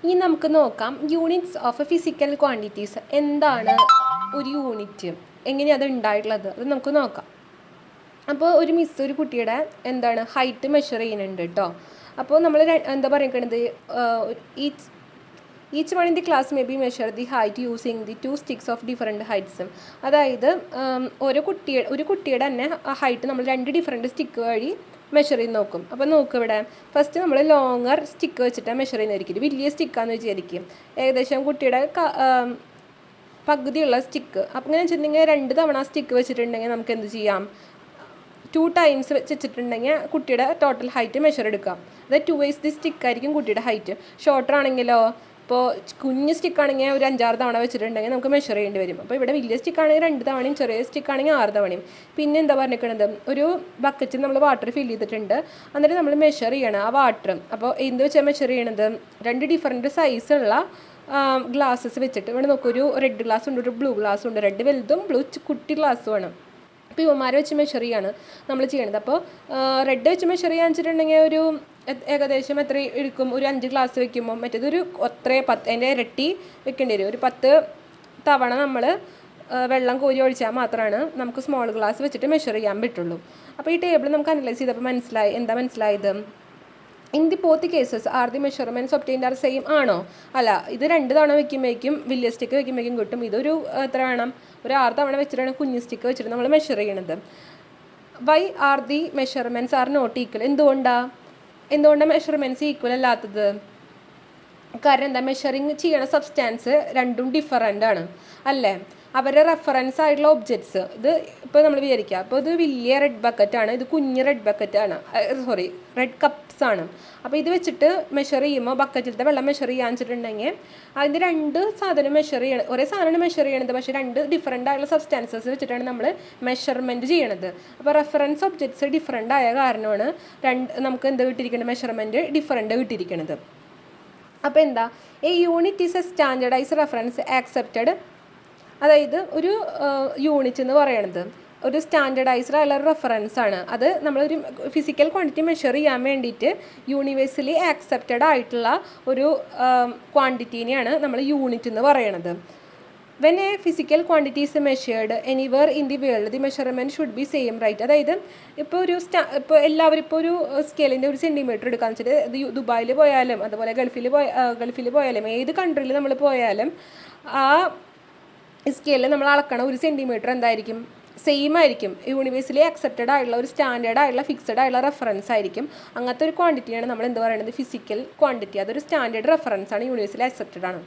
ഇനി നമുക്ക് നോക്കാം യൂണിറ്റ്സ് ഓഫ് ഫിസിക്കൽ ക്വാണ്ടിറ്റീസ്. എന്താണ് ഒരു യൂണിറ്റ്, എങ്ങനെയാണ് അത് ഉണ്ടായിട്ടുള്ളത്, അത് നമുക്ക് നോക്കാം. അപ്പോൾ ഒരു മിസ് ഒരു കുട്ടിയുടെ ഹൈറ്റ് മെഷർ ചെയ്യുന്നുണ്ട് കേട്ടോ. അപ്പോൾ നമ്മൾ എന്താ പറയുന്നത്, each one in the class may be measure the height using the 2 sticks of different ഹൈറ്റ്സും. അതായത് ഒരു കുട്ടിയുടെ തന്നെ ഹൈറ്റ് നമ്മൾ 2 ഡിഫറെൻറ്റ് സ്റ്റിക്ക് വഴി മെഷർ ചെയ്ത് നോക്കും. അപ്പോൾ നോക്കും ഇവിടെ ഫസ്റ്റ് നമ്മൾ ലോങ്ങർ സ്റ്റിക്ക് വെച്ചിട്ടാണ് മെഷർ ചെയ്യുന്നതായിരിക്കും. വലിയ സ്റ്റിക്കാന്ന് വിചാരിക്കും, ഏകദേശം കുട്ടിയുടെ പകുതിയുള്ള സ്റ്റിക്ക്. അപ്പോൾ ഇങ്ങനെ വെച്ചിട്ടുണ്ടെങ്കിൽ 2 തവണ സ്റ്റിക്ക് വെച്ചിട്ടുണ്ടെങ്കിൽ നമുക്ക് എന്ത് ചെയ്യാം, 2 times വെച്ചിട്ടുണ്ടെങ്കിൽ കുട്ടിയുടെ ടോട്ടൽ ഹൈറ്റ് മെഷർ എടുക്കാം. അതായത് 2 ways ദി സ്റ്റിക്കായിരിക്കും കുട്ടിയുടെ ഹൈറ്റ്. ഷോർട്ടർ ആണെങ്കിലോ, ഇപ്പോൾ കുഞ്ഞ് സ്റ്റിക്കാണെങ്കിൽ ഒരു 5-6 തവണ വെച്ചിട്ടുണ്ടെങ്കിൽ നമുക്ക് മെഷർ ചെയ്യേണ്ടി വരും. അപ്പോൾ ഇവിടെ വലിയ സ്റ്റിക്കാണെങ്കിൽ 2 തവണയും ചെറിയ സ്റ്റിക്കാണെങ്കിൽ 6 തവണയും. പിന്നെ എന്താ പറഞ്ഞിരിക്കുന്നത്, ഒരു ബക്കറ്റിൽ നമ്മൾ വാട്ടർ ഫില്ല് ചെയ്തിട്ടുണ്ട്, എന്നിട്ട് നമ്മൾ മെഷർ ചെയ്യണം ആ വാട്ടർ. അപ്പോൾ എന്ത് വെച്ചാൽ മെഷർ ചെയ്യണത്, 2 ഡിഫറെൻറ്റ് സൈസുള്ള ഗ്ലാസ്സസ് വെച്ചിട്ട്. ഇവിടെ നോക്കൂ, ഒരു റെഡ് ഗ്ലാസ് ഉണ്ട്, ഒരു ബ്ലൂ ഗ്ലാസ് ഉണ്ട്. റെഡ് വലുതും ബ്ലൂ കുട്ടി ഗ്ലാസ്സുമാണ്. അപ്പോൾ ഇവന്മാരെ വെച്ച് മെഷർ ചെയ്യാണ് നമ്മൾ ചെയ്യണത്. അപ്പോൾ റെഡ് വെച്ച് മെഷർ ചെയ്യാൻ വെച്ചിട്ടുണ്ടെങ്കിൽ ഒരു ഏകദേശം എത്ര എടുക്കും, ഒരു 5 ഗ്ലാസ് വെക്കുമ്പോൾ മറ്റേതൊരു 10 അതിൻ്റെ ഇരട്ടി വെക്കേണ്ടി വരും. ഒരു 10 തവണ നമ്മൾ വെള്ളം കോരി ഒഴിച്ചാൽ മാത്രമാണ് നമുക്ക് സ്മോൾ ഗ്ലാസ് വെച്ചിട്ട് മെഷർ ചെയ്യാൻ പറ്റുള്ളൂ. അപ്പോൾ ഈ ടേബിൾ നമുക്ക് അനലൈസ് ചെയ്തപ്പോൾ മനസ്സിലായത്, in the both cases R the measurements obtained are same ആണോ? അല്ല, ഇത് 2 തവണ വെക്കുമ്പോഴേക്കും വലിയ സ്റ്റിക്ക് വെക്കുമ്പോഴേക്കും കിട്ടും. ഇതൊരു എത്ര വേണം, ഒരു 6 തവണ വെച്ചിട്ടാണ് കുഞ്ഞു സ്റ്റിക്ക് വെച്ചിട്ട് നമ്മൾ മെഷർ ചെയ്യണത്. Why are the measurements are not equal? എന്തുകൊണ്ടാണ് മെഷർമെൻറ്റ്സ് ഈക്വൽ അല്ലാത്തത്? കാരണം എന്താ, മെഷറിങ് ചെയ്യണ സബ്സ്റ്റാൻസ് രണ്ടും ഡിഫറൻ്റ് ആണ് അല്ലേ. അവരുടെ റെഫറൻസ് ആയിട്ടുള്ള ഒബ്ജക്ട്സ്, ഇത് ഇപ്പോൾ നമ്മൾ വിചാരിക്കുക, അപ്പോൾ ഇത് വലിയ റെഡ് ബക്കറ്റാണ്, ഇത് കുഞ്ഞ് റെഡ് ബക്കറ്റാണ്, റെഡ് കപ്സ് ആണ്. അപ്പോൾ ഇത് വെച്ചിട്ട് മെഷർ ചെയ്യുമ്പോൾ ബക്കറ്റിലത്തെ വെള്ളം മെഷർ ചെയ്യാൻ വെച്ചിട്ടുണ്ടെങ്കിൽ അതിൻ്റെ 2 സാധനം മെഷർ ചെയ്യണം. ഒരേ സാധനമാണ് മെഷർ ചെയ്യണത്, പക്ഷേ 2 ഡിഫറൻ്റ് ആയിട്ടുള്ള സബ്സ്റ്റാൻസസ് വെച്ചിട്ടാണ് നമ്മൾ മെഷർമെൻറ്റ് ചെയ്യണത്. അപ്പോൾ റെഫറൻസ് ഒബ്ജക്ട്സ് ഡിഫറൻ്റ് ആയ കാരണമാണ് നമുക്ക് എന്ത് കിട്ടിയിരിക്കുന്നത്, മെഷർമെൻറ്റ് ഡിഫറൻ്റ് കിട്ടിയിരിക്കുന്നത്. അപ്പോൾ എന്താ, A unit is A standardise reference accepted. അതായത് ഒരു യൂണിറ്റ് എന്ന് പറയണത് ഒരു സ്റ്റാൻഡേർഡൈസ്ഡ് ആയുള്ള റെഫറൻസ് ആണ്. അത് നമ്മളൊരു ഫിസിക്കൽ ക്വാണ്ടിറ്റി മെഷർ ചെയ്യാൻ വേണ്ടിയിട്ട് യൂണിവേഴ്സലി ആക്സെപ്റ്റഡ് ആയിട്ടുള്ള ഒരു ക്വാണ്ടിറ്റീനെയാണ് നമ്മൾ യൂണിറ്റ് എന്ന് പറയണത്. When a physical quantity is measured anywhere in the world the measurement should be same, right. അതായത് ഇപ്പോൾ എല്ലാവരും ഇപ്പോൾ ഒരു സ്കെയിലിൻ്റെ ഒരു സെൻറ്റിമീറ്റർ എടുക്കാന്ന് വെച്ചിട്ട് ഇത് ദുബായിൽ പോയാലും അതുപോലെ ഗൾഫിൽ പോയാലും ഏത് കൺട്രിയിൽ നമ്മൾ പോയാലും ആ സ്കെയിലിൽ നമ്മൾ അളക്കണ ഒരു സെൻറ്റിമീറ്റർ എന്തായിരിക്കും, സെയിം ആയിരിക്കും. യൂണിവേഴ്സലി അക്സെപ്റ്റഡ് ആയിട്ടുള്ള ഒരു സ്റ്റാൻഡേർഡ് ആയിട്ടുള്ള ഫിക്സഡ് ആയിട്ടുള്ള റെഫറൻസ് ആയിരിക്കും. അങ്ങനത്തെ ഒരു ക്വാണ്ടിറ്റിയാണ് നമ്മൾ എന്ത് പറയുന്നത്, ഫിസിക്കൽ ക്വാണ്ടിറ്റി. അതൊരു സ്റ്റാൻഡേർഡ് റെഫറൻസ് ആണ്, യൂണിവേഴ്സലി അക്സെപ്റ്റഡ് ആണ്.